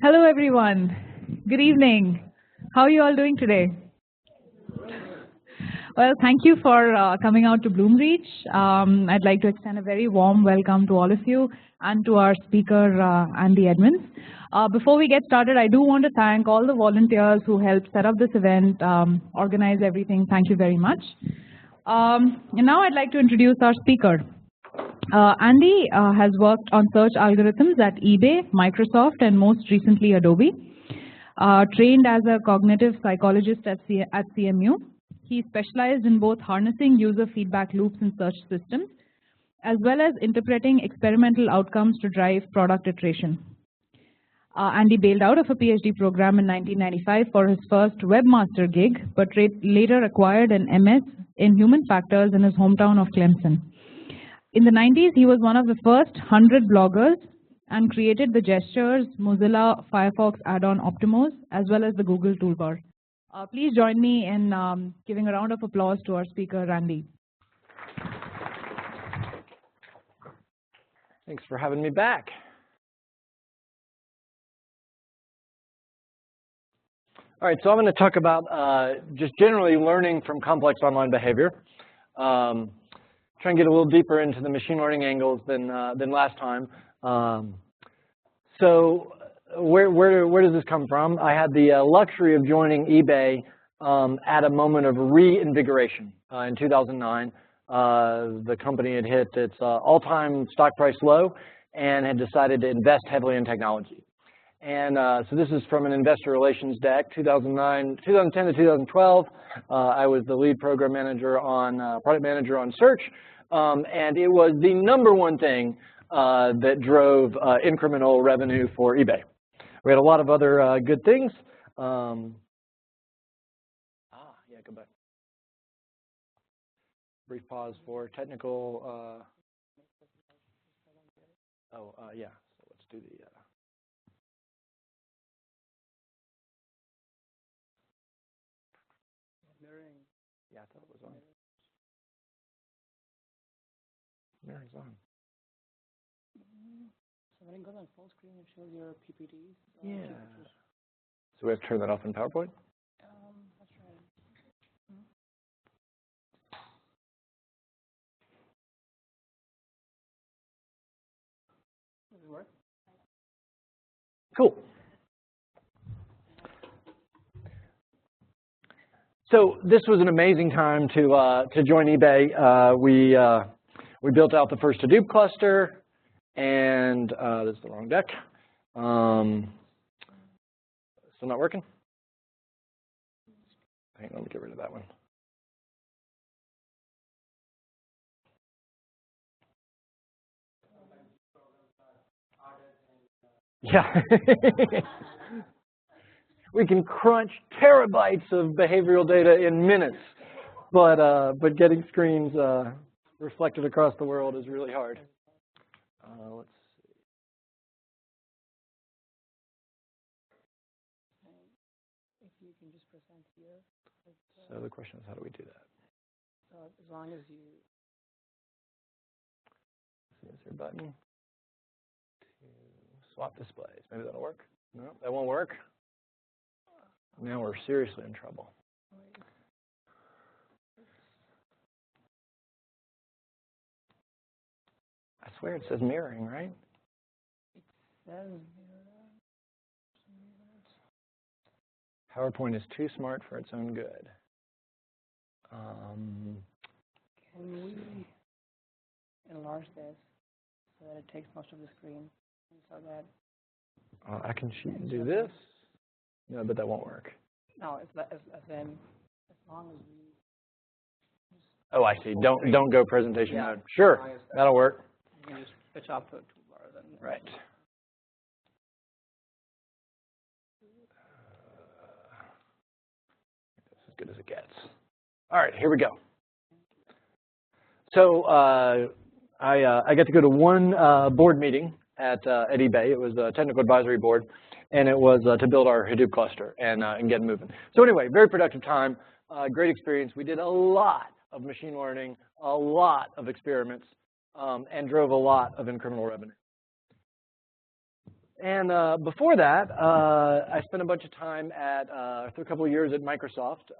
Hello, everyone. Good evening. How are you all doing today? Well, thank you for coming out to BloomReach. I'd like to extend a very warm welcome to all of you and to our speaker, Andy Edmonds. Before we get started, I do want to thank all the volunteers who helped set up this event, organize everything. Thank you very much. And now I'd like to introduce our speaker. Andy has worked on search algorithms at eBay, Microsoft, and most recently Adobe. Trained as a cognitive psychologist at CMU. He specialized in both harnessing user feedback loops in search systems, as well as interpreting experimental outcomes to drive product iteration. Andy bailed out of a PhD program in 1995 for his first webmaster gig, but later acquired an MS in human factors in his hometown of Clemson. In the 90s, he was one of the first 100 bloggers and created the Gestures Mozilla Firefox add-on Optimos, as well as the Google toolbar. Please join me in giving a round of applause to our speaker, Andy. Thanks for having me back. All right, so I'm going to talk about just generally learning from complex online behavior. Try and get a little deeper into the machine learning angles than last time. So where does this come from? I had the luxury of joining eBay at a moment of reinvigoration in 2009. The company had hit its all-time stock price low and had decided to invest heavily in technology. And so this is from an investor relations deck, 2010 to 2012. I was the lead program manager on product manager on search, and it was the #1 thing that drove incremental revenue for eBay. We had a lot of other good things. Yeah, go back. Brief pause for technical. Yeah. So let's do the. Yeah, I thought it was on. Mirroring's on. So when it goes on full screen, it shows your PPTs. Yeah. So we have to turn that off in PowerPoint? Let's try it. Does it work? Cool. So this was an amazing time to join eBay. We built out the first Hadoop cluster, and this is the wrong deck. Still not working? Hang on, let me get rid of that one. Yeah. We can crunch terabytes of behavioral data in minutes, but getting screens reflected across the world is really hard. Let's see. If you can just present here. So the question is, how do we do that? So as long as you. Is there a button to swap displays? Maybe that'll work. No, that won't work. Now we're seriously in trouble. I swear it says mirroring, right? It says PowerPoint is too smart for its own good. Can we enlarge this so that it takes most of the screen? So that. I can do this. No, but that won't work. No, as long as we. Oh, I see. Don't go presentation Yeah. mode. Sure, that'll work. You can just switch off the toolbar then. Right. That's as good as it gets. All right, here we go. So I got to go to one board meeting at eBay. It was a technical advisory board, and it was to build our Hadoop cluster and get moving. So anyway, very productive time, great experience. We did a lot of machine learning, a lot of experiments, and drove a lot of incremental revenue. And before that, I spent a bunch of time for a couple of years at Microsoft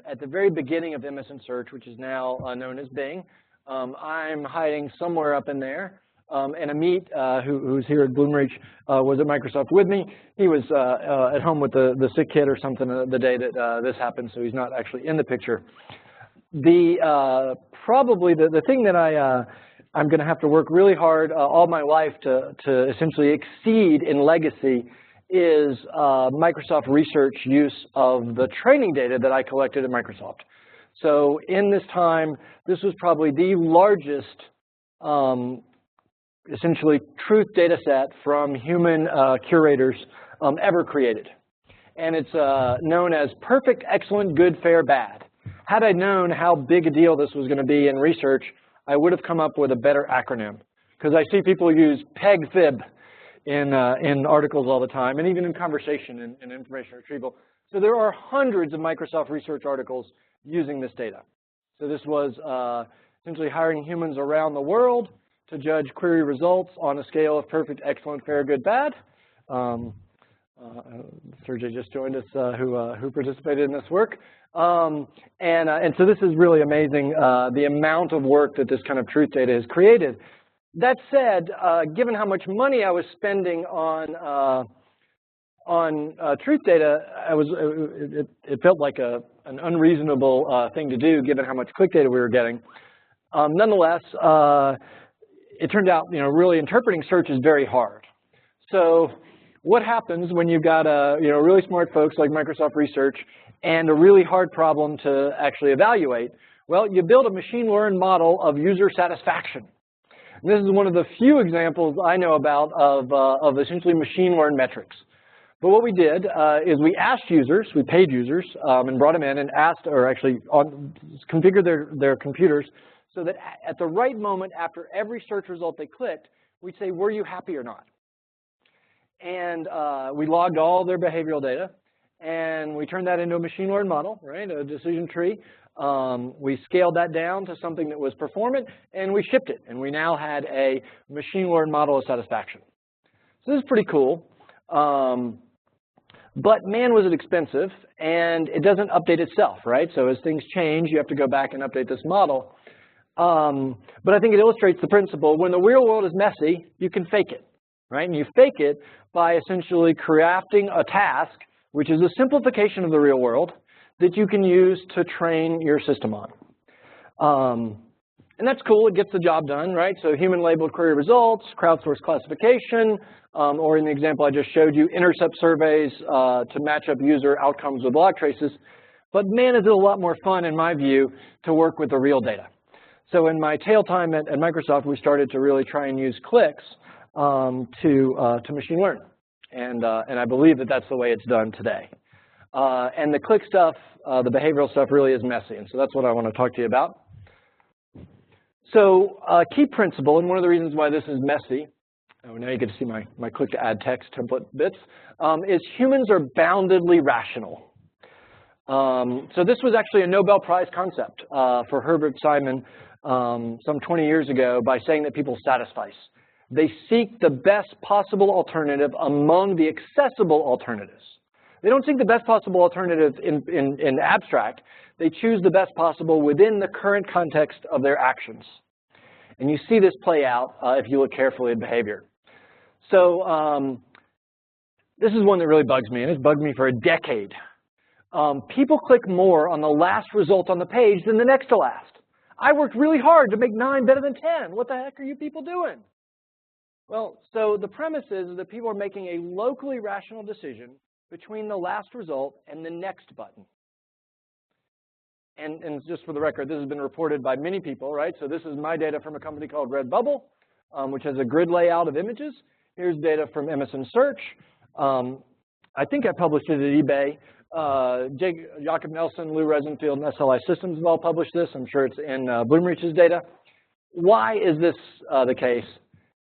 at the very beginning of MS and Search, which is now known as Bing. I'm hiding somewhere up in there. And Amit, who's here at BloomReach, was at Microsoft with me. He was at home with the sick kid or something the day that this happened, so he's not actually in the picture. Probably the thing that I'm going to have to work really hard all my life to essentially exceed in legacy is Microsoft Research use of the training data that I collected at Microsoft. So in this time, this was probably the largest essentially truth data set from human curators ever created. And it's known as perfect, excellent, good, fair, bad. Had I known how big a deal this was going to be in research, I would have come up with a better acronym. Because I see people use PEG-FIB in articles all the time, and even in conversation and information retrieval. So there are hundreds of Microsoft Research articles using this data. So this was essentially hiring humans around the world to judge query results on a scale of perfect, excellent, fair, good, bad. Sergey just joined us, who participated in this work. And so this is really amazing, the amount of work that this kind of truth data has created. That said, given how much money I was spending on truth data, it felt like an unreasonable thing to do, given how much click data we were getting. Nonetheless, it turned out, really interpreting search is very hard. So what happens when you've got really smart folks like Microsoft Research and a really hard problem to actually evaluate? Well, you build a machine learned model of user satisfaction. And this is one of the few examples I know about of essentially machine learned metrics. But what we did is we asked users, we paid users, and brought them in and asked, or actually configured their computers so that at the right moment after every search result they clicked, we'd say, were you happy or not? And we logged all their behavioral data, and we turned that into a machine learned model, right, a decision tree. We scaled that down to something that was performant, and we shipped it. And we now had a machine learned model of satisfaction. So this is pretty cool. But man, was it expensive, and it doesn't update itself, right? So as things change, you have to go back and update this model. But I think it illustrates the principle. When the real world is messy, you can fake it, right? And you fake it by essentially crafting a task, which is a simplification of the real world, that you can use to train your system on. And that's cool. It gets the job done, right? So human-labeled query results, crowdsourced classification, or in the example I just showed you, intercept surveys to match up user outcomes with log traces. But man, is it a lot more fun, in my view, to work with the real data. So in my tail time at Microsoft, we started to really try and use clicks to machine learn. And I believe that that's the way it's done today. And the click stuff, the behavioral stuff really is messy. And so that's what I want to talk to you about. So key principle, and one of the reasons why this is messy, oh, now you get to see my click to add text template bits, is humans are boundedly rational. So this was actually a Nobel Prize concept for Herbert Simon some 20 years ago by saying that people satisfice. They seek the best possible alternative among the accessible alternatives. They don't seek the best possible alternative in abstract. They choose the best possible within the current context of their actions. And you see this play out if you look carefully at behavior. So this is one that really bugs me, and it's bugged me for a decade. People click more on the last result on the page than the next to last. I worked really hard to make 9 better than 10. What the heck are you people doing? Well, so the premise is that people are making a locally rational decision between the last result and the next button. And just for the record, this has been reported by many people, right? So this is my data from a company called Redbubble, which has a grid layout of images. Here's data from MSN Search. I think I published it at eBay. Jacob Nelson, Lou Rosenfield, and SLI Systems have all published this. I'm sure it's in BloomReach's data. Why is this the case?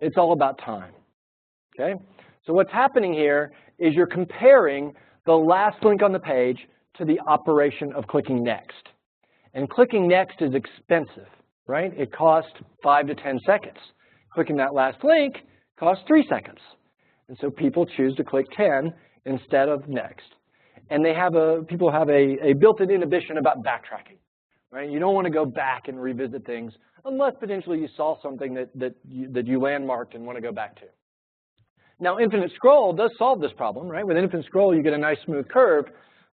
It's all about time, okay? So what's happening here is you're comparing the last link on the page to the operation of clicking next. And clicking next is expensive, right? It costs 5 to 10 seconds. Clicking that last link costs 3 seconds. And so people choose to click 10 instead of next. And they have people have a built-in inhibition about backtracking, right? You don't want to go back and revisit things unless potentially you saw something that you landmarked and want to go back to. Now, infinite scroll does solve this problem, right? With infinite scroll, you get a nice smooth curve,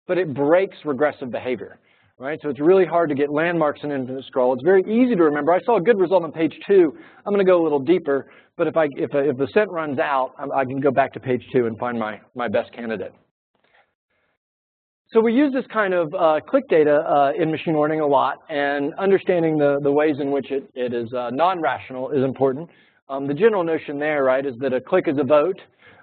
but it breaks regressive behavior, right? So it's really hard to get landmarks in infinite scroll. It's very easy to remember. I saw a good result on page 2. I'm going to go a little deeper, but if the set runs out, I can go back to page 2 and find my best candidate. So we use this kind of click data in machine learning a lot, and understanding the ways in which it is non-rational is important. The general notion there, right, is that a click is a vote,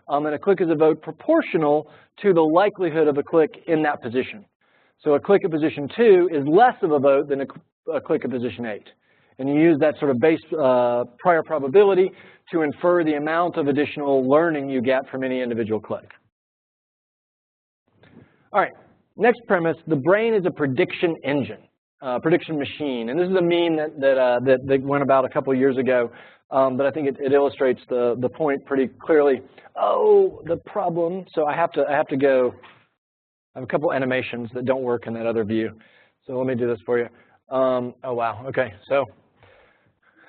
and a click is a vote proportional to the likelihood of a click in that position. So a click at position 2 is less of a vote than a click at position 8. And you use that sort of base prior probability to infer the amount of additional learning you get from any individual click. All right. Next premise, the brain is a prediction engine, prediction machine. And this is a meme that went about a couple of years ago, but I think it illustrates the point pretty clearly. Oh, the problem. So I have to go. I have a couple animations that don't work in that other view. So let me do this for you. Oh, wow. OK, so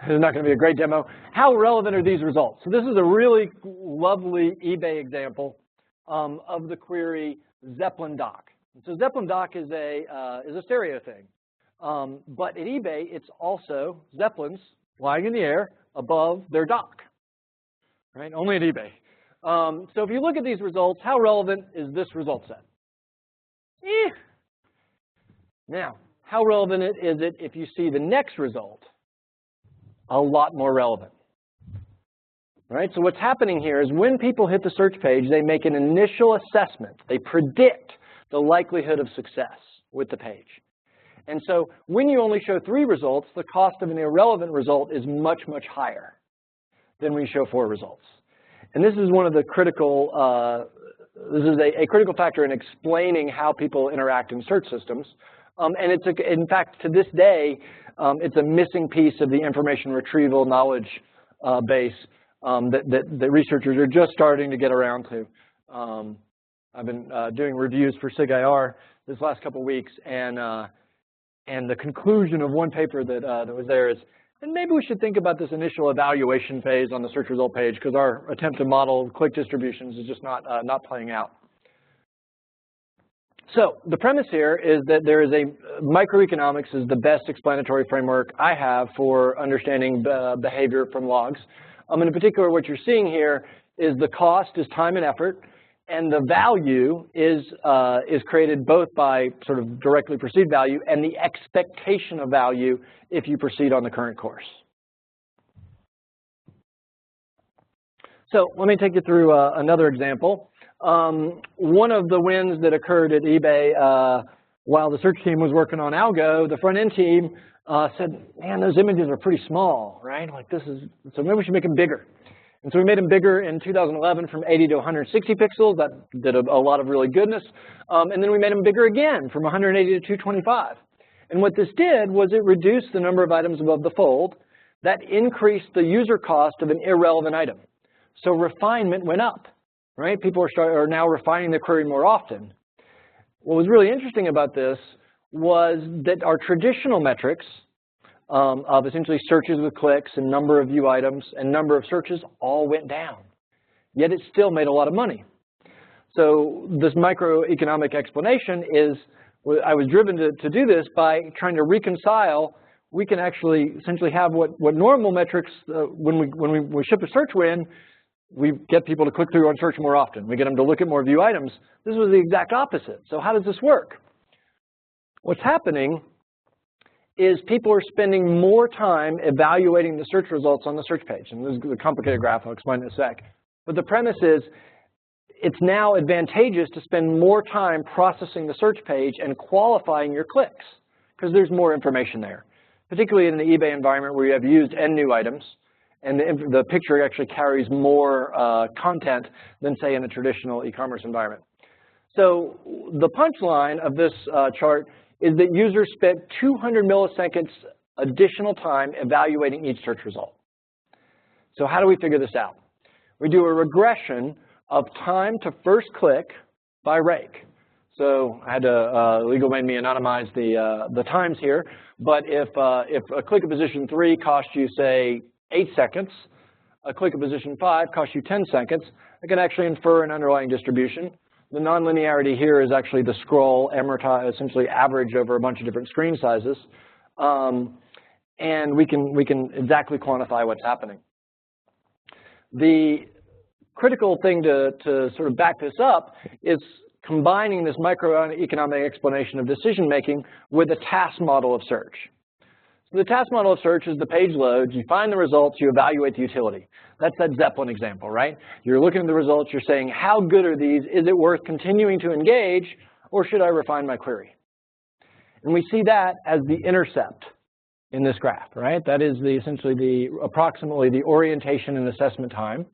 this is not going to be a great demo. How relevant are these results? So this is a really lovely eBay example of the query Zeppelin dock. So Zeppelin dock is a stereo thing, but at eBay it's also Zeppelins flying in the air above their dock, right? Only at eBay. So if you look at these results, how relevant is this result set? Now, how relevant is it if you see the next result? A lot more relevant. Right? So what's happening here is when people hit the search page, they make an initial assessment. They predict the likelihood of success with the page. And so when you only show 3 results, the cost of an irrelevant result is much, much higher than when you show 4 results. And this is one of the critical, this is a critical factor in explaining how people interact in search systems. And it's, in fact, to this day, it's a missing piece of the information retrieval knowledge base that researchers are just starting to get around to. I've been doing reviews for SIG-IR this last couple of weeks, and the conclusion of one paper that was there is, and maybe we should think about this initial evaluation phase on the search result page, because our attempt to model click distributions is just not playing out. So the premise here is that there is microeconomics is the best explanatory framework I have for understanding behavior from logs. In particular, what you're seeing here is the cost is time and effort, and the value is created both by sort of directly perceived value and the expectation of value if you proceed on the current course. So let me take you through another example. One of the wins that occurred at eBay while the search team was working on algo, the front end team said, man, those images are pretty small, right? Like this is, so maybe we should make them bigger. And so we made them bigger in 2011 from 80 to 160 pixels. That did a lot of really goodness. And then we made them bigger again from 180 to 225. And what this did was it reduced the number of items above the fold. That increased the user cost of an irrelevant item. So refinement went up, right? People are now refining their query more often. What was really interesting about this was that our traditional metrics of essentially searches with clicks and number of view items and number of searches all went down. Yet it still made a lot of money. So this microeconomic explanation is, I was driven to do this by trying to reconcile. We can actually essentially have what normal metrics, when we ship a search win, we get people to click through on search more often. We get them to look at more view items. This was the exact opposite. So how does this work? What's happening is people are spending more time evaluating the search results on the search page. And this is a complicated graph. I'll explain in a sec. But the premise is it's now advantageous to spend more time processing the search page and qualifying your clicks because there's more information there, particularly in the eBay environment where you have used and new items. And the picture actually carries more content than, say, in a traditional e-commerce environment. So the punchline of this chart is that users spent 200 milliseconds additional time evaluating each search result. So how do we figure this out? We do a regression of time to first click by rake. So I had to, legal made me anonymize the times here, but if a click at position 3 cost you, say, 8 seconds, a click at position 5 costs you 10 seconds, I can actually infer an underlying distribution. The nonlinearity here is actually the scroll amortized, essentially averaged over a bunch of different screen sizes, and we can exactly quantify what's happening. The critical thing to sort of back this up is combining this microeconomic explanation of decision making with a task model of search. So the task model of search is the page loads, you find the results, you evaluate the utility. That's that Zeppelin example, right? You're looking at the results, you're saying, how good are these? Is it worth continuing to engage, or should I refine my query? And we see that as the intercept in this graph, right? That is essentially approximately the orientation and assessment time.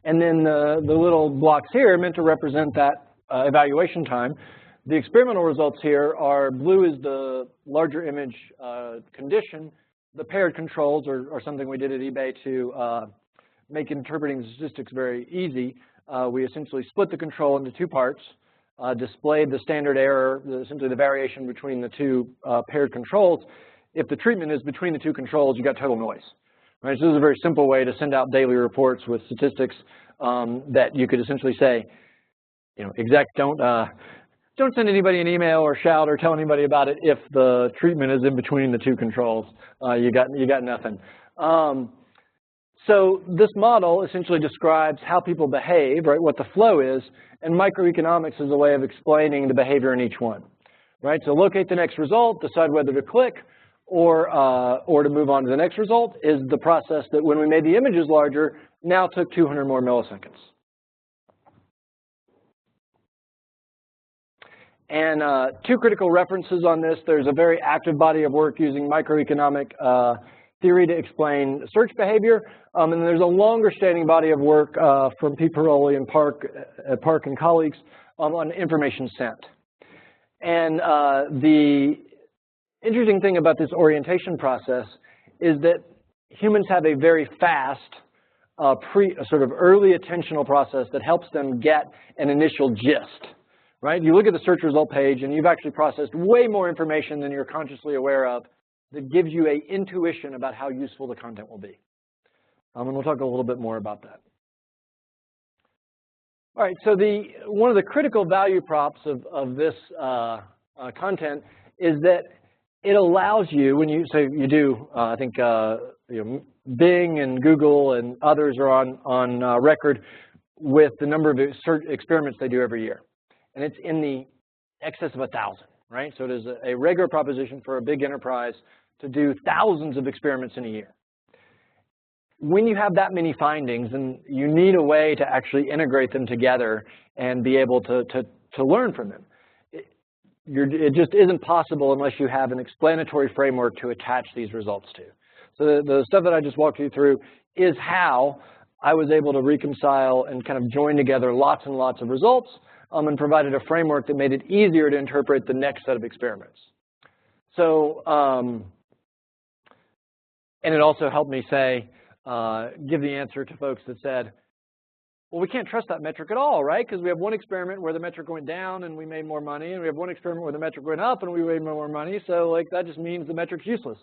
And then the little blocks here are meant to represent that evaluation time. The experimental results here are blue is the larger image condition. The paired controls are something we did at eBay to make interpreting statistics very easy. We essentially split the control into 2 parts, displayed the standard error, essentially the variation between the 2 paired controls. If the treatment is between the 2 controls, you got total noise. Right? So this is a very simple way to send out daily reports with statistics that you could essentially say, you know, exec, don't send anybody an email or shout or tell anybody about it if the treatment is in between the 2 controls. You got nothing. So this model essentially describes how people behave, right? What the flow is, and microeconomics is a way of explaining the behavior in each one, right? So locate the next result, decide whether to click or to move on to the next result is the process that when we made the images larger now took 200 more milliseconds. And 2 critical references on this. There's a very active body of work using microeconomic theory to explain search behavior. And there's a longer standing body of work from Pete Paroli and Park and colleagues on information sent. And the interesting thing about this orientation process is that humans have a very fast sort of early attentional process that helps them get an initial gist. Right? You look at the search result page and you've actually processed way more information than you're consciously aware of that gives you an intuition about how useful the content will be. And we'll talk a little bit more about that. All right, so one of the critical value props of this content is that it allows you, when you say you do, I think you know, Bing and Google and others are on record with the number of search experiments they do every year. And it's in the excess of 1,000, right? So it is a regular proposition for a big enterprise to do thousands of experiments in a year. When you have that many findings, then you need a way to actually integrate them together and be able to learn from them. It just isn't possible unless you have an explanatory framework to attach these results to. So the stuff that I just walked you through is how I was able to reconcile and kind of join together lots and lots of results and provided a framework that made it easier to interpret the next set of experiments. So, and it also helped me say, give the answer to folks that said, well, we can't trust that metric at all, right? Because we have one experiment where the metric went down and we made more money, and we have one experiment where the metric went up and we made more money. So, like, that just means the metric's useless.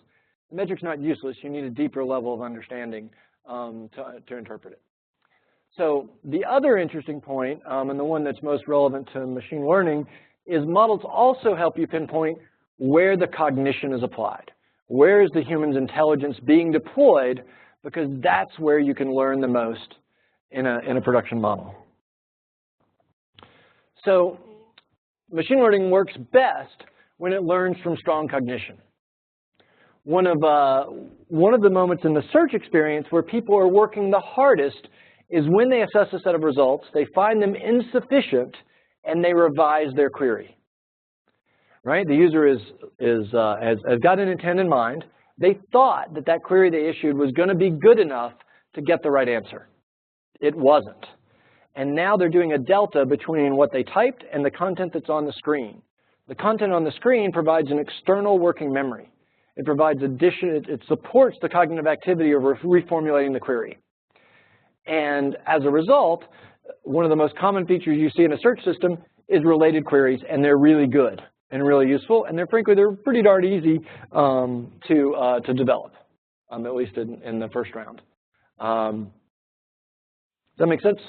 The metric's not useless. You need a deeper level of understanding to interpret it. So the other interesting point, and the one that's most relevant to machine learning, is models also help you pinpoint where the cognition is applied. Where is the human's intelligence being deployed? Because that's where you can learn the most in a production model. So machine learning works best when it learns from strong cognition. One of the moments in the search experience where people are working the hardest is when they assess a set of results, they find them insufficient, and they revise their query. Right? The user has got an intent in mind. They thought that query they issued was going to be good enough to get the right answer. It wasn't. And now they're doing a delta between what they typed and the content that's on the screen. The content on the screen provides an external working memory. It provides it supports the cognitive activity of reformulating the query. And as a result, one of the most common features you see in a search system is related queries, and they're really good and really useful, and frankly they're pretty darn easy to develop, at least in the first round. Does that make sense?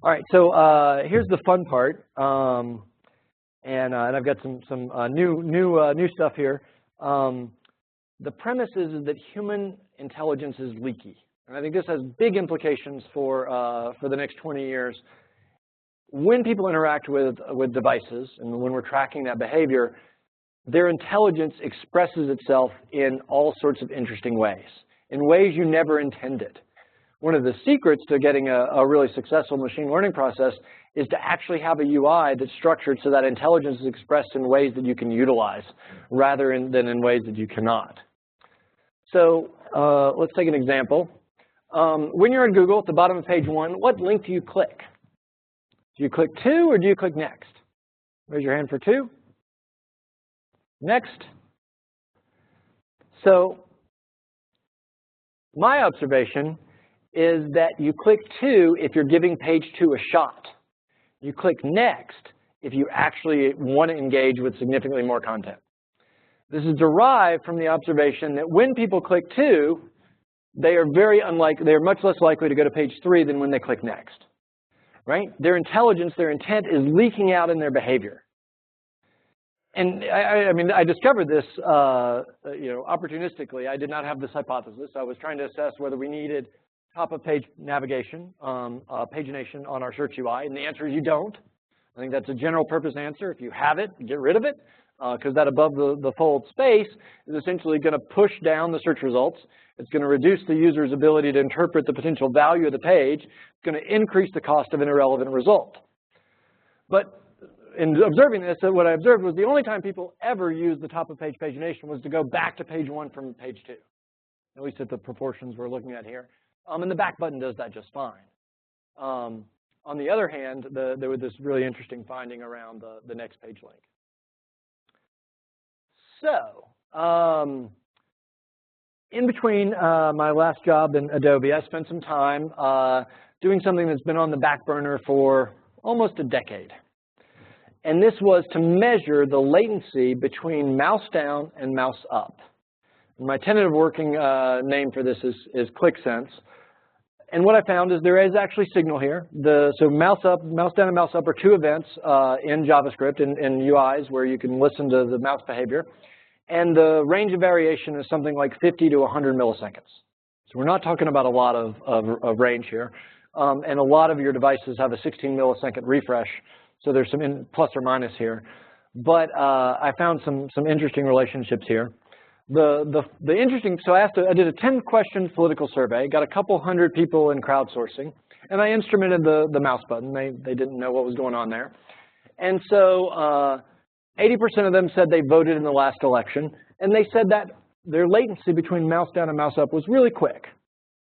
All right, so here's the fun part, and I've got some new stuff here. The premise is that human intelligence is leaky, and I think this has big implications for the next 20 years. When people interact with devices, and when we're tracking that behavior, their intelligence expresses itself in all sorts of interesting ways, in ways you never intended. One of the secrets to getting a really successful machine learning process is to actually have a UI that's structured so that intelligence is expressed in ways that you can utilize rather than in ways that you cannot. So let's take an example. When you're in Google, at the bottom of page 1, what link do you click? Do you click to or do you click next? Raise your hand for 2. Next. So my observation is that you click to if you're giving page 2 a shot. You click next if you actually want to engage with significantly more content. This is derived from the observation that when people click to, they are much less likely to go to page 3 than when they click next. Right? Their intelligence, their intent is leaking out in their behavior. And I mean, I discovered this opportunistically. I did not have this hypothesis. I was trying to assess whether we needed top-of-page navigation, pagination on our search UI, and the answer is you don't. I think that's a general purpose answer. If you have it, get rid of it, because that above the fold space is essentially going to push down the search results. It's going to reduce the user's ability to interpret the potential value of the page. It's going to increase the cost of an irrelevant result. But in observing this, what I observed was the only time people ever used the top-of-page pagination was to go back to page 1 from page 2, at least at the proportions we're looking at here. And the back button does that just fine. On the other hand, there was this really interesting finding around the next page link. So in between my last job in Adobe, I spent some time doing something that's been on the back burner for almost a decade. And this was to measure the latency between mouse down and mouse up. And my tentative working name for this is ClickSense. And what I found is there is actually signal here. So mouse down and mouse up are 2 events in JavaScript and UIs where you can listen to the mouse behavior. And the range of variation is something like 50 to 100 milliseconds. So we're not talking about a lot of range here. And a lot of your devices have a 16 millisecond refresh. So there's some plus or minus here. But I found some interesting relationships here. So I did a 10-question political survey, got a couple hundred people in crowdsourcing, and I instrumented the mouse button. They didn't know what was going on there. And so 80% of them said they voted in the last election, and they said that their latency between mouse down and mouse up was really quick,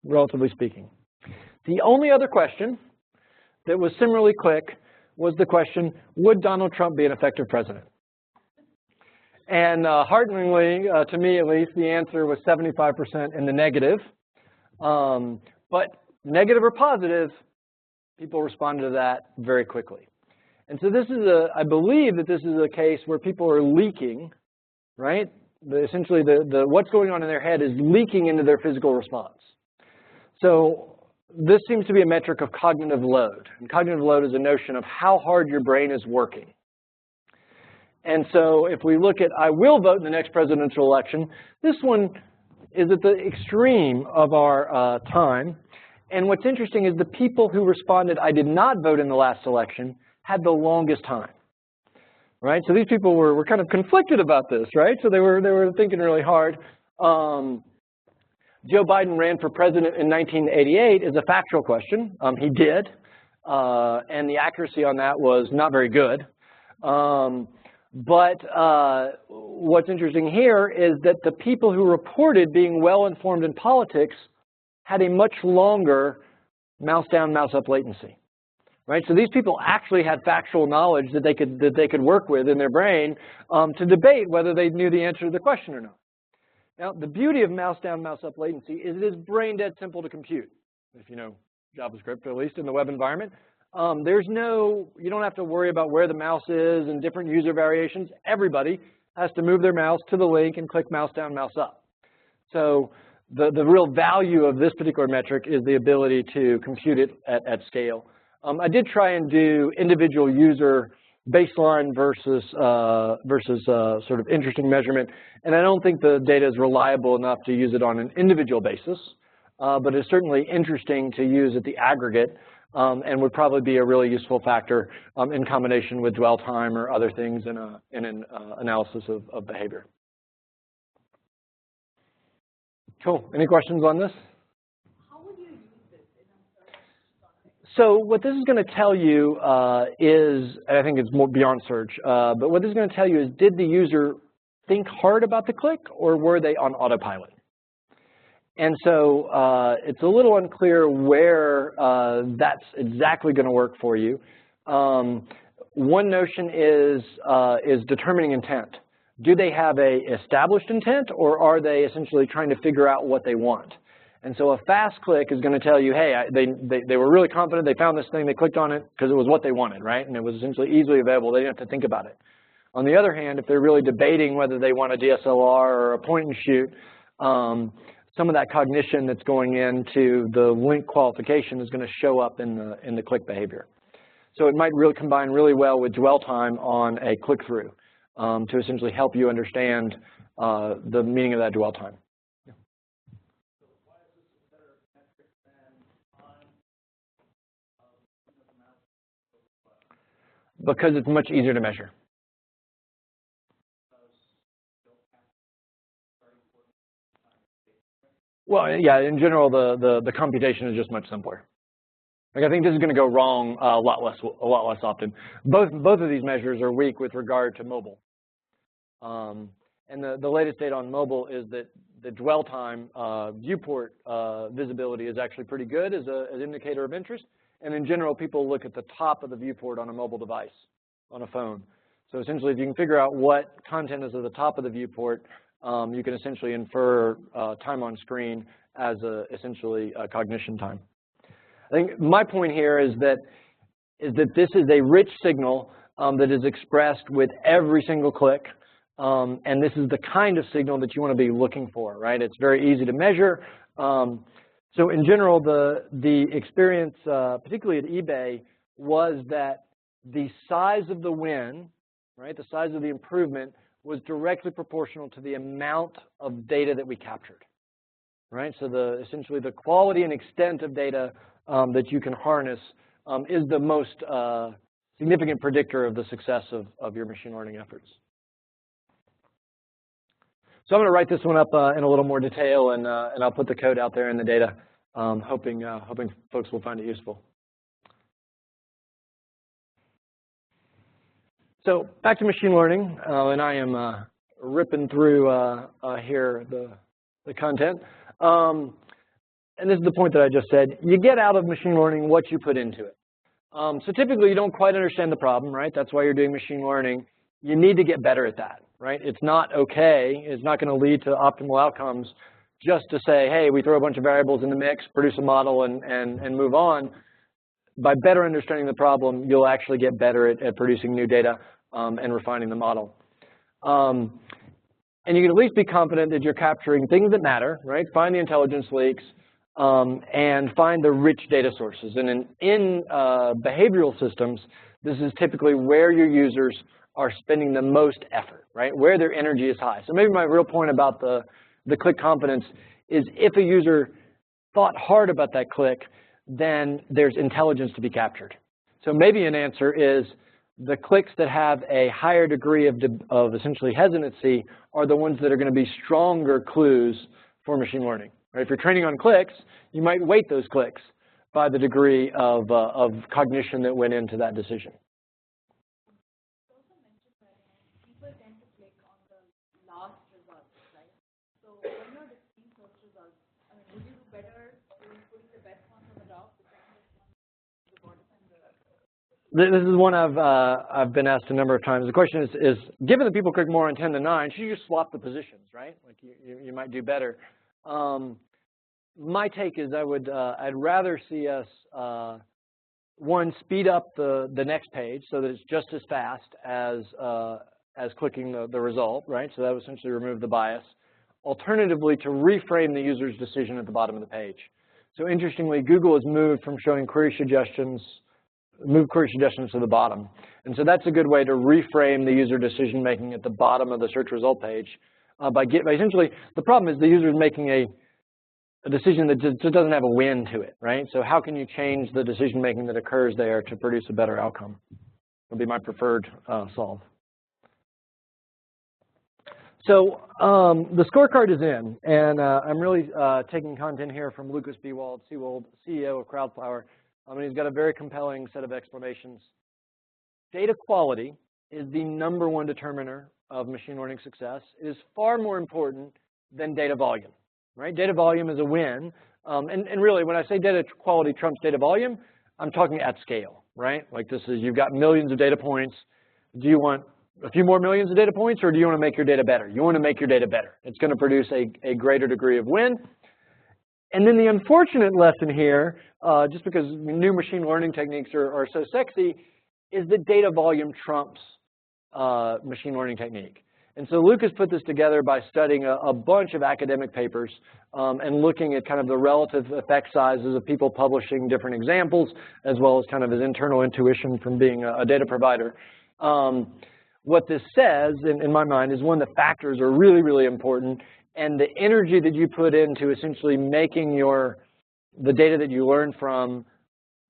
relatively speaking. The only other question that was similarly quick was the question, would Donald Trump be an effective president? And hearteningly, to me at least, the answer was 75% in the negative. But negative or positive, people responded to that very quickly. And so this is I believe that this is a case where people are leaking, right? Essentially, what's going on in their head is leaking into their physical response. So this seems to be a metric of cognitive load. And cognitive load is a notion of how hard your brain is working. And so if we look at I will vote in the next presidential election, this one is at the extreme of our time. And what's interesting is the people who responded I did not vote in the last election had the longest time. Right? So these people were kind of conflicted about this, right? So they were thinking really hard. Joe Biden ran for president in 1988 is a factual question. He did. And the accuracy on that was not very good. But what's interesting here is that the people who reported being well-informed in politics had a much longer mouse down, mouse up latency, right? So these people actually had factual knowledge that they could work with in their brain to debate whether they knew the answer to the question or not. Now, the beauty of mouse down, mouse up latency is it is brain dead simple to compute. if you know JavaScript, at least in the web environment. You don't have to worry about where the mouse is and different user variations. Everybody has to move their mouse to the link and click mouse down, mouse up. So the real value of this particular metric is the ability to compute it at scale. I did try and do individual user baseline versus sort of interesting measurement, and I don't think the data is reliable enough to use it on an individual basis, but it's certainly interesting to use at the aggregate, and would probably be a really useful factor in combination with dwell time or other things in an analysis of behavior. Cool. Any questions on this? How would you use this in a search? So what this is going to tell you is, and I think it's more beyond search, but what this is going to tell you is, did the user think hard about the click, or were they on autopilot? And so it's a little unclear where that's exactly going to work for you. One notion is determining intent. Do they have a established intent, or are they essentially trying to figure out what they want? And so a fast click is going to tell you, hey, they were really confident, they found this thing, they clicked on it because it was what they wanted, right? And it was essentially easily available, they didn't have to think about it. On the other hand, if they're really debating whether they want a DSLR or a point and shoot, some of that cognition that's going into the link qualification is going to show up in the click behavior. So it might really combine really well with dwell time on a click-through to essentially help you understand the meaning of that dwell time. Yeah. So why is this a better metric than time Because it's much easier to measure. Well, yeah, in general, the computation is just much simpler. Like, I think this is going to go wrong a lot less often. Both of these measures are weak with regard to mobile. And the latest data on mobile is that the dwell time viewport visibility is actually pretty good as an indicator of interest. And in general, people look at the top of the viewport on a mobile device, on a phone. So essentially, if you can figure out what content is at the top of the viewport, you can essentially infer time on screen as essentially cognition time. I think my point here is that this is a rich signal that is expressed with every single click, and this is the kind of signal that you want to be looking for, right? It's very easy to measure. So in general, the experience, particularly at eBay, was that the size of the win, right, the size of the improvement, was directly proportional to the amount of data that we captured, right? So essentially the quality and extent of data that you can harness is the most significant predictor of the success of your machine learning efforts. So I'm going to write this one up in a little more detail, and I'll put the code out there in the data, hoping folks will find it useful. So back to machine learning, and I am ripping through here the content. And this is the point that I just said. You get out of machine learning what you put into it. So typically, you don't quite understand the problem, right? That's why you're doing machine learning. You need to get better at that, right? It's not okay. It's not going to lead to optimal outcomes just to say, hey, we throw a bunch of variables in the mix, produce a model, and move on. By better understanding the problem, you'll actually get better at producing new data and refining the model. And you can at least be confident that you're capturing things that matter, right? Find the intelligence leaks and find the rich data sources. And in behavioral systems, this is typically where your users are spending the most effort, right? Where their energy is high. So maybe my real point about the click confidence is if a user thought hard about that click, then there's intelligence to be captured. So maybe an answer is the clicks that have a higher degree of essentially hesitancy are the ones that are going to be stronger clues for machine learning. Right? If you're training on clicks, you might weight those clicks by the degree of cognition that went into that decision. You also mentioned that people tend to click on the last results, right? So when you're displaying search results, I mean, would you do better in putting the best ones on the top, the second best ones on the bottom, and the... This is one I've been asked a number of times. The question is given that people click more on 10 than 9, should you just swap the positions, right? Like you might do better. my take is I'd rather see us, one, speed up the next page so that it's just as fast as clicking the result, right? So that would essentially remove the bias. Alternatively, to reframe the user's decision at the bottom of the page. So interestingly, Google has moved from showing query suggestions to the bottom. And so that's a good way to reframe the user decision making at the bottom of the search result page. By essentially, the problem is the user is making a decision that just doesn't have a win to it, right? So how can you change the decision making that occurs there to produce a better outcome? Would be my preferred solve. So the scorecard is in, and I'm really taking content here from Lucas Bewald, CEO of Crowdflower. And he's got a very compelling set of explanations. Data quality is the #1 determiner of machine learning success. It is far more important than data volume, right? Data volume is a win. And really, when I say data quality trumps data volume, I'm talking at scale, right? Like this is, you've got millions of data points. Do you want a few more millions of data points, or do you want to make your data better? You want to make your data better. It's going to produce a greater degree of win. And then the unfortunate lesson here, just because new machine learning techniques are so sexy, is that data volume trumps machine learning technique. And so Lucas put this together by studying a bunch of academic papers and looking at kind of the relative effect sizes of people publishing different examples, as well as kind of his internal intuition from being a data provider. What this says, in my mind, is one, the factors are really, really important, and the energy that you put into essentially making the data that you learn from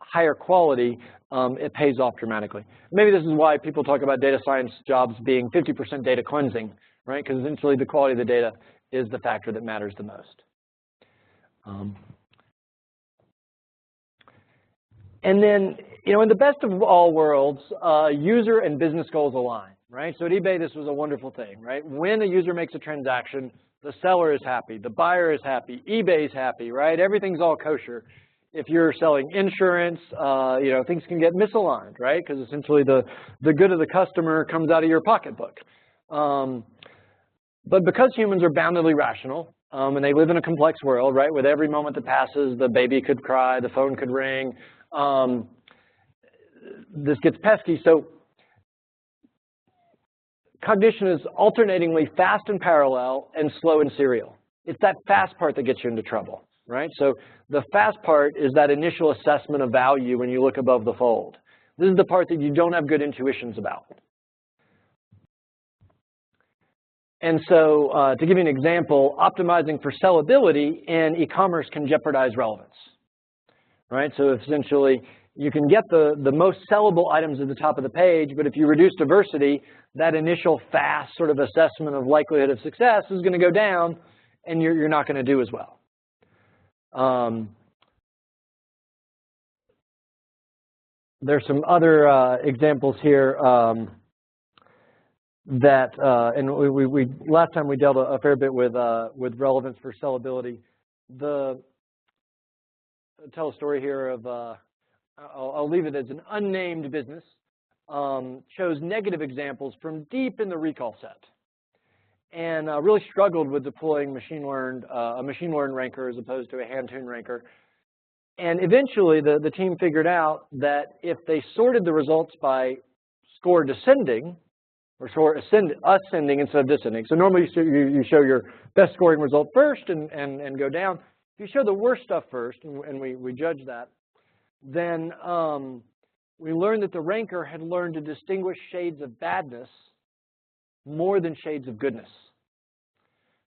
higher quality, it pays off dramatically. Maybe this is why people talk about data science jobs being 50% data cleansing, right? Because essentially the quality of the data is the factor that matters the most. And then, in the best of all worlds, user and business goals align, right? So at eBay, this was a wonderful thing, right? When a user makes a transaction, the seller is happy, the buyer is happy, eBay's happy, right? Everything's all kosher. If you're selling insurance, things can get misaligned, right? Because essentially the good of the customer comes out of your pocketbook. But because humans are boundedly rational, and they live in a complex world, right? With every moment that passes, the baby could cry, the phone could ring. This gets pesky. So cognition is alternatingly fast and parallel and slow and serial. It's that fast part that gets you into trouble, right? So the fast part is that initial assessment of value when you look above the fold. This is the part that you don't have good intuitions about. And so to give you an example, optimizing for sellability in e-commerce can jeopardize relevance, right? So essentially, you can get the most sellable items at the top of the page, but if you reduce diversity, that initial fast sort of assessment of likelihood of success is going to go down, and you're not going to do as well. There's some other examples here that, and we last time we dealt a fair bit with relevance for sellability. I'll tell a story here of, I'll leave it as an unnamed business, chose negative examples from deep in the recall set, and really struggled with deploying a machine learned ranker as opposed to a hand-tuned ranker. And eventually, the team figured out that if they sorted the results by score descending, or score ascending instead of descending. So normally you show your best scoring result first and go down. If you show the worst stuff first, and we judge that, then we learned that the ranker had learned to distinguish shades of badness more than shades of goodness,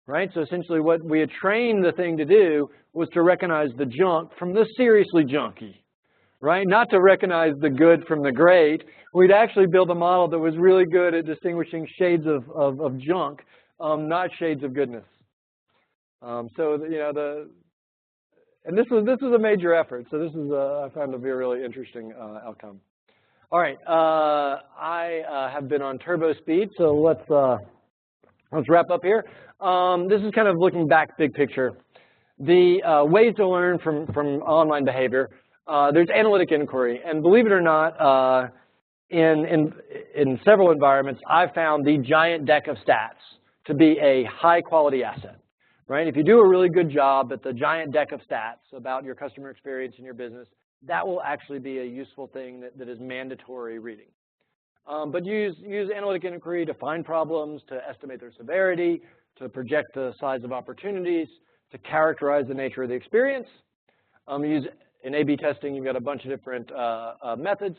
right? So essentially what we had trained the thing to do was to recognize the junk from the seriously junky, right? Not to recognize the good from the great. We'd actually build a model that was really good at distinguishing shades of junk, not shades of goodness. And this was a major effort. So this is I found to be a really interesting outcome. All right, I have been on turbo speed, so let's wrap up here. This is kind of looking back, big picture. The ways to learn from online behavior. There's analytic inquiry, and believe it or not, in several environments, I've found the giant deck of stats to be a high quality asset, right? If you do a really good job at the giant deck of stats about your customer experience in your business, that will actually be a useful thing that is mandatory reading. But use analytic inquiry to find problems, to estimate their severity, to project the size of opportunities, to characterize the nature of the experience. In A/B testing, you've got a bunch of different methods.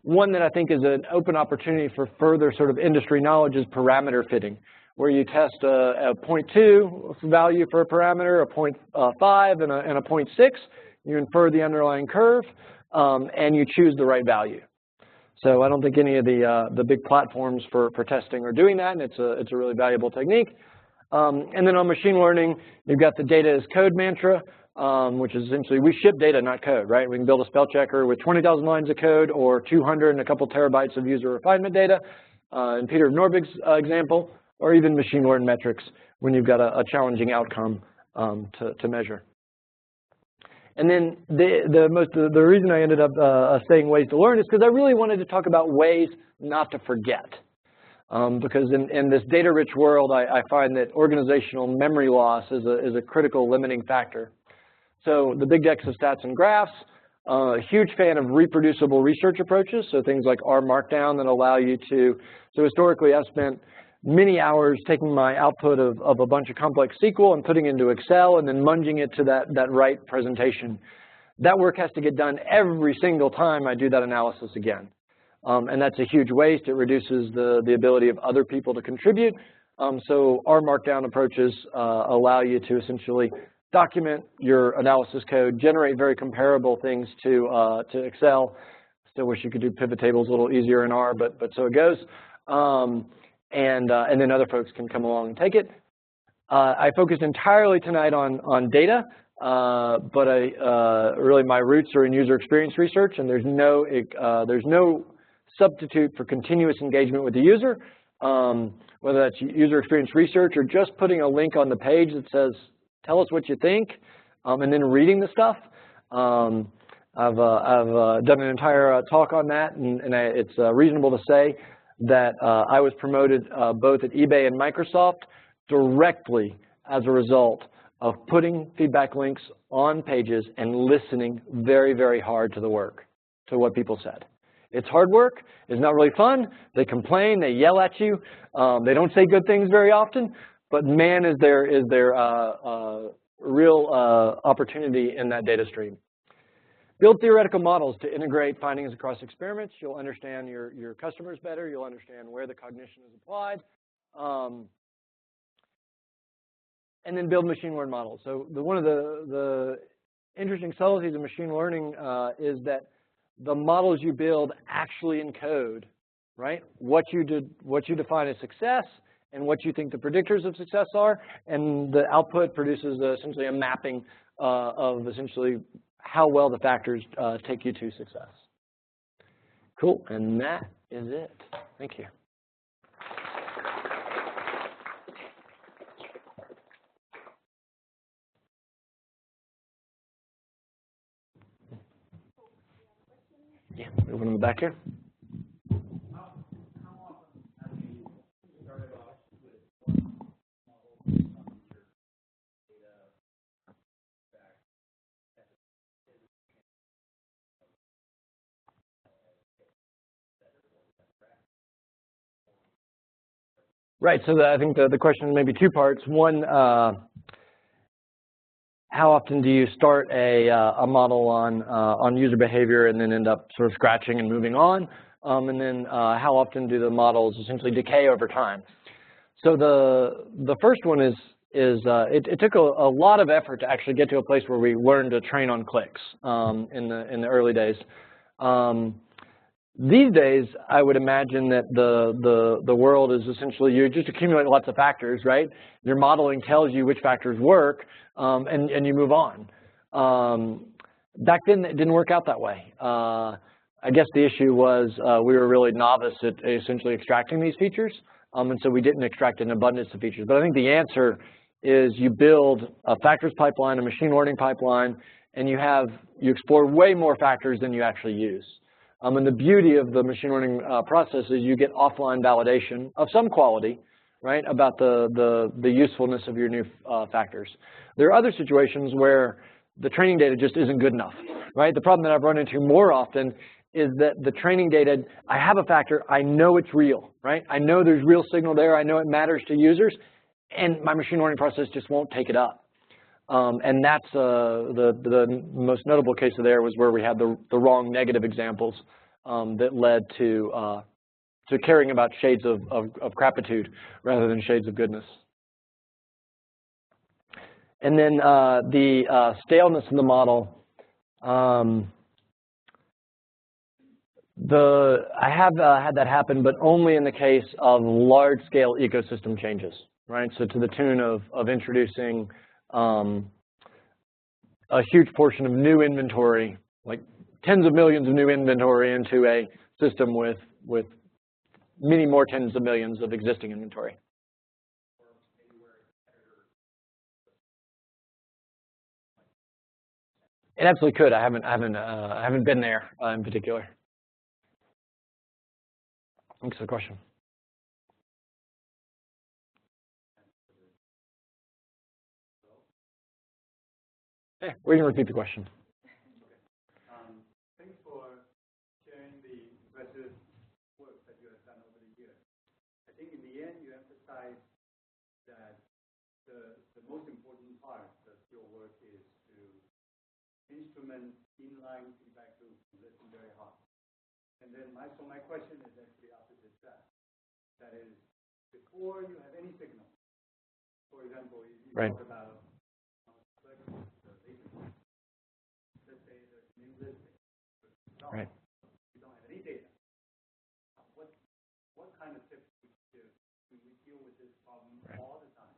One that I think is an open opportunity for further sort of industry knowledge is parameter fitting, where you test a 0.2 value for a parameter, a 0.5, and a 0.6. You infer the underlying curve, and you choose the right value. So I don't think any of the big platforms for testing are doing that, and it's a really valuable technique. And then on machine learning, you've got the data as code mantra, which is essentially we ship data, not code, right? We can build a spell checker with 20,000 lines of code or 200 and a couple terabytes of user refinement data, in Peter Norvig's example, or even machine learned metrics when you've got a challenging outcome to measure. And then the reason I ended up saying ways to learn is because I really wanted to talk about ways not to forget. Because in this data-rich world, I find that organizational memory loss is a critical limiting factor. So the big decks of stats and graphs, a huge fan of reproducible research approaches, so things like R Markdown that allow you to, so historically I've spent many hours taking my output of a bunch of complex SQL and putting it into Excel and then munging it to that right presentation. That work has to get done every single time I do that analysis again. And that's a huge waste. It reduces the ability of other people to contribute. So R Markdown approaches allow you to essentially document your analysis code, generate very comparable things to Excel. Still wish you could do pivot tables a little easier in R, but so it goes. And then other folks can come along and take it. I focused entirely tonight on data, but really my roots are in user experience research, and there's no substitute for continuous engagement with the user, whether that's user experience research or just putting a link on the page that says, tell us what you think, and then reading the stuff. I've done an entire talk on that, and it's reasonable to say that I was promoted both at eBay and Microsoft directly as a result of putting feedback links on pages and listening very, very hard to the work, to what people said. It's hard work. It's not really fun. They complain. They yell at you. They don't say good things very often. But man, is there real opportunity in that data stream. Build theoretical models to integrate findings across experiments. You'll understand your customers better. You'll understand where the cognition is applied. And then build machine learned models. So one of the interesting subtleties of machine learning is that the models you build actually encode, right? What you define as success and what you think the predictors of success are, and the output produces essentially a mapping of essentially how well the factors take you to success. Cool, and that is it. Thank you. Yeah, over in the back here. Right, so I think the question may be two parts. One, how often do you start a model on user behavior and then end up sort of scratching and moving on? And then how often do the models essentially decay over time? So the first one is it took a lot of effort to actually get to a place where we learned to train on clicks in the early days. These days, I would imagine that the world is essentially you just accumulate lots of factors, right? Your modeling tells you which factors work, and you move on. Back then, it didn't work out that way. I guess the issue was we were really novice at essentially extracting these features, and so we didn't extract an abundance of features. But I think the answer is you build a factors pipeline, a machine learning pipeline, and you explore way more factors than you actually use. And the beauty of the machine learning process is you get offline validation of some quality right, about the usefulness of your new factors. There are other situations where the training data just isn't good enough, right? The problem that I've run into more often is that the training data, I have a factor, I know it's real, right? I know there's real signal there, I know it matters to users, and my machine learning process just won't take it up. And that's the most notable case of there was where we had the wrong negative examples that led to caring about shades of crapitude rather than shades of goodness. And then the staleness in the model. I have had that happen, but only in the case of large-scale ecosystem changes, right? So to the tune of introducing a huge portion of new inventory, like tens of millions of new inventory into a system with many more tens of millions of existing inventory. It absolutely could. I haven't been there in particular. Thanks for the question. Yeah, we can repeat the question. Thanks for sharing the impressive work that you have done over the years. I think in the end, you emphasize that the most important part of your work is to instrument inline feedback loop and listen very hard. And then my question is actually opposite that. That is, before you have any signal, for example, you right. talk about let's say there's an implicit. Right. We don't have any data. What kind of tips would you give when we deal with this problem all the time?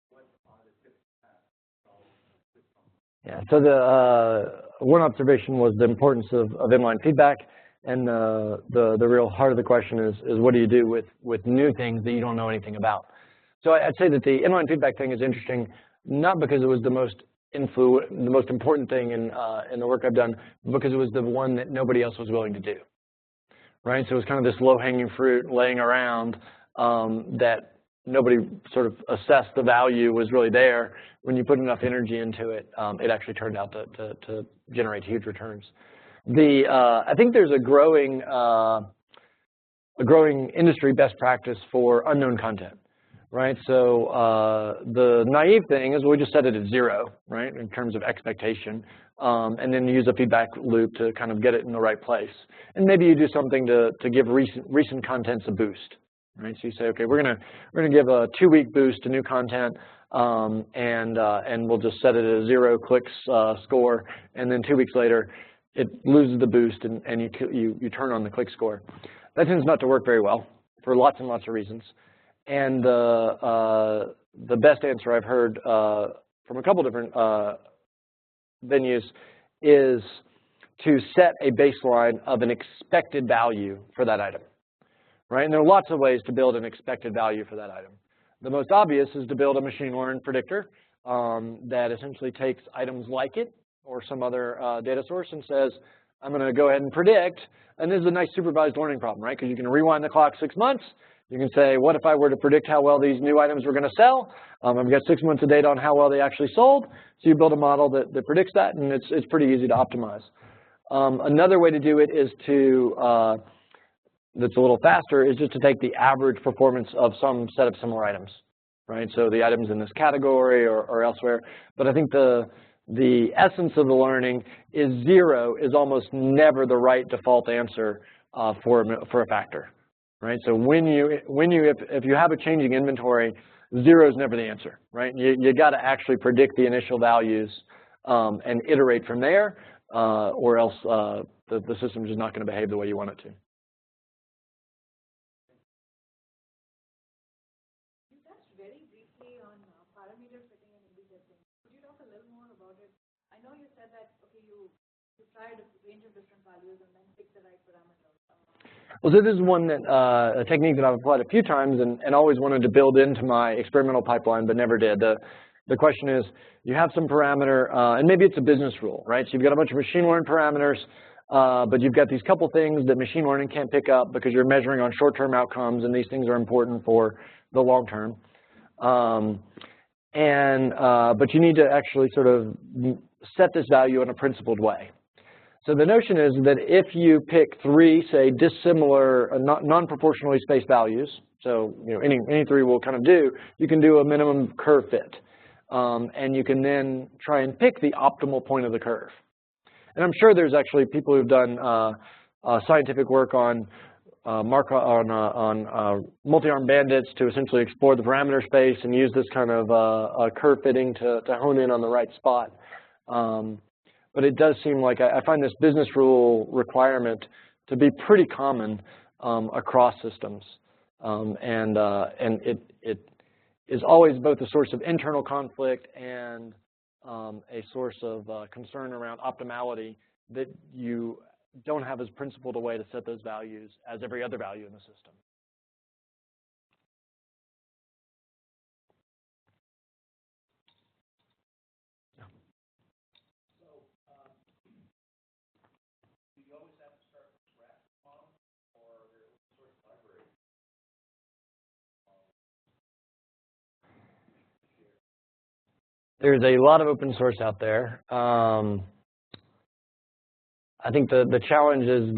What are the tips you have to solve this problem? Yeah, so the one observation was the importance of inline feedback, and the real heart of the question is what do you do with new things that you don't know anything about? So I'd say that the inline feedback thing is interesting, not because it was the most important thing in the work I've done, but because it was the one that nobody else was willing to do, right? So it was kind of this low-hanging fruit laying around that nobody sort of assessed the value was really there. When you put enough energy into it, it actually turned out to generate huge returns. I think there's a growing industry best practice for unknown content, right? So the naive thing is we just set it at 0, right, in terms of expectation, and then use a feedback loop to kind of get it in the right place. And maybe you do something to give recent contents a boost, right? So you say, okay, we're gonna give a 2-week boost to new content, and we'll just set it at a 0 clicks score, and then 2 weeks later it loses the boost, and you turn on the click score. That tends not to work very well for lots and lots of reasons. And the best answer I've heard from a couple different venues is to set a baseline of an expected value for that item, right? And there are lots of ways to build an expected value for that item. The most obvious is to build a machine learned predictor that essentially takes items like it or some other data source and says, I'm going to go ahead and predict. And this is a nice supervised learning problem, right? Because you can rewind the clock 6 months. You can say, what if I were to predict how well these new items were going to sell? I've got 6 months of data on how well they actually sold. So you build a model that predicts that, and it's pretty easy to optimize. Another way to do it is that's a little faster, is just to take the average performance of some set of similar items, right? So the items in this category or elsewhere. But I think the essence of the learning is 0 is almost never the right default answer for a factor. Right, so if you have a changing inventory, 0 is never the answer, right? You got to actually predict the initial values and iterate from there, or else the system is just not going to behave the way you want it to. You touched very briefly on parameter setting and A/B testing. Could you talk a little more about it? I know you said that okay, you tried a range of different values and then picked the right parameter. Well, so this is one that a technique that I've applied a few times and always wanted to build into my experimental pipeline, but never did. The question is, you have some parameter, and maybe it's a business rule, right? So you've got a bunch of machine learned parameters, but you've got these couple things that machine learning can't pick up because you're measuring on short-term outcomes, and these things are important for the long term. But you need to actually sort of set this value in a principled way. So the notion is that if you pick 3, say, dissimilar, non-proportionally spaced values, so any 3 will kind of do, you can do a minimum curve fit. And you can then try and pick the optimal point of the curve. And I'm sure there's actually people who've done scientific work on multi-arm bandits to essentially explore the parameter space and use this kind of curve fitting to hone in on the right spot. But it does seem like I find this business rule requirement to be pretty common across systems, and it is always both a source of internal conflict and a source of concern around optimality that you don't have as principled a way to set those values as every other value in the system. There's a lot of open source out there. I think the challenge is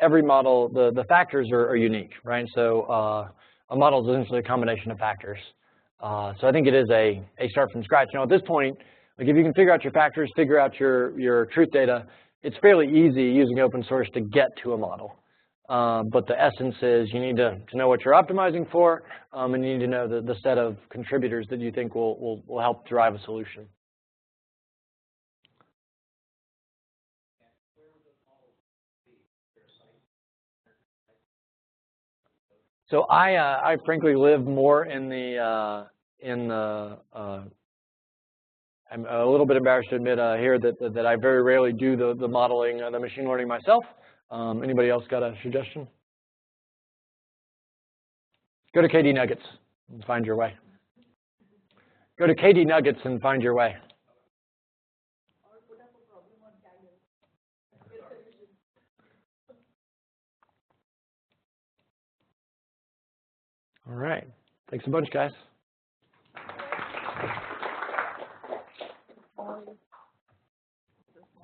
every model, the factors are unique, right? So a model is essentially a combination of factors. So I think it is a start from scratch. Now at this point, like if you can figure out your factors, figure out your truth data, it's fairly easy using open source to get to a model. But the essence is you need to know what you're optimizing for, and you need to know the set of contributors that you think will help drive a solution. So I frankly live more in the I'm a little bit embarrassed to admit here that I very rarely do the modeling, the machine learning myself. Anybody else got a suggestion? Go to KD Nuggets and find your way. Go to KD Nuggets and find your way. All right. Thanks a bunch, guys.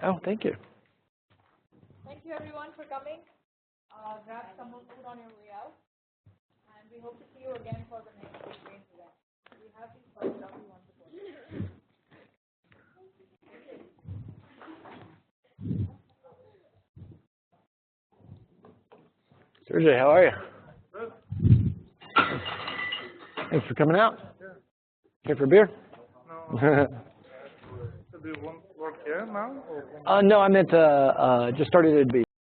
Oh, thank you. Thank you, everyone, for coming. Grab some more food on your way out. And we hope to see you again for the next weekend event. We have these buttons up we want to put. Sergey, how are you? Thanks for coming out. Here for a beer? No. So do you want to work here now? No, I meant just started at B.